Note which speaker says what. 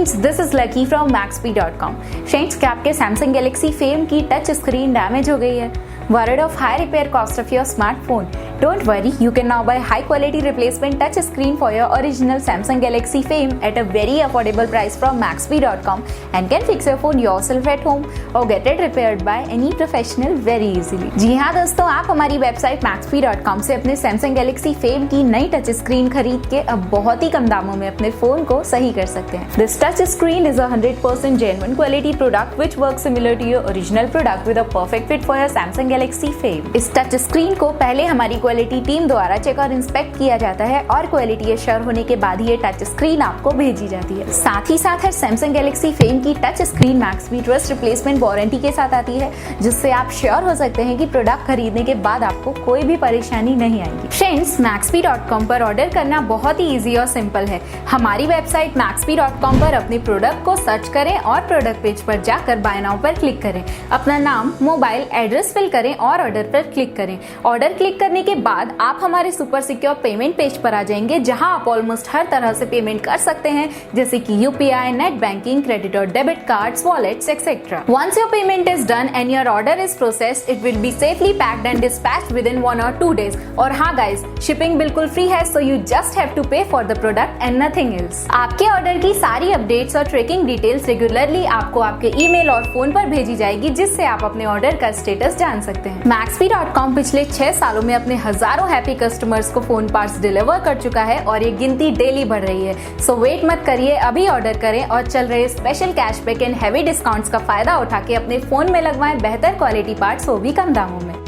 Speaker 1: Friends, this is lucky from Maxbhi.com। Friends, क्या आपके Samsung Galaxy fame की touch screen damage हो गई है? Worried of high repair cost of your smartphone? Don't worry, you can now buy high quality replacement touch screen for your original Samsung Galaxy Fame at a very affordable price from Maxbhi.com and can fix your phone yourself at home or get it repaired by any professional very easily। जी हाँ दोस्तों, आप हमारी website Maxbhi.com से अपने Samsung Galaxy Fame की नई touch screen खरीद के अब बहुत ही कम दामों में अपने फोन को सही कर सकते हैं। This touch screen is a 100% genuine quality product which works similar to your original product with a perfect fit for your Samsung Galaxy Fame। इस टच स्क्रीन को पहले हमारी क्वालिटी टीम द्वारा चेक और इंस्पेक्ट किया जाता है और क्वालिटी एश्योर होने के बाद ये टच स्क्रीन आपको भेजी जाती है। साथ ही साथ है Samsung Galaxy Fame की touch screen Maxbhi trust replacement warranty के साथ आती है, जिससे आप श्योर हो सकते हैं कि प्रोडक्ट खरीदने के बाद आपको कोई भी परेशानी नहीं आएगी। फ्रेंड्स, Maxbhi.com पर ऑर्डर करना बहुत ही इजी और सिंपल है। हमारी वेबसाइट Maxbhi.com पर अपने प्रोडक्ट को सर्च करें और प्रोडक्ट पेज पर जाकर बाय नाउ पर क्लिक करें, अपना नाम, मोबाइल एड्रेस फिल करें और ऑर्डर पर क्लिक करें। ऑर्डर क्लिक करने के बाद आप हमारे सुपर सिक्योर पेमेंट पेज पर आ जाएंगे, जहां आप ऑलमोस्ट हर तरह से पेमेंट कर सकते हैं, जैसे कि यूपीआई, नेट बैंकिंग, क्रेडिट और debit cards, wallets etcetera. Once your payment is done and your order is processed, it will be safely packed and dispatched within 1 or 2 days। और हाँ गाइज, शिपिंग बिल्कुल free है, so you just have to pay for the product and nothing else. आपके order की सारी updates और tracking details regularly आपको आपके ईमेल और फोन पर भेजी जाएगी, जिससे आप अपने ऑर्डर का स्टेटस जान सकते हैं। Maxbhi.com पिछले 6 सालों में अपने हजारों हैप्पी कस्टमर्स को फोन पार्ट्स डिलीवर कर चुका है और ये गिनती डेली बढ़ रही है। सो वेट मत करिए, अभी ऑर्डर करें और चल रहे special cashback and heavy discounts का फायदा उठा के अपने फोन में लगवाएं बेहतर क्वालिटी पार्ट्स, वो भी कम दामों में।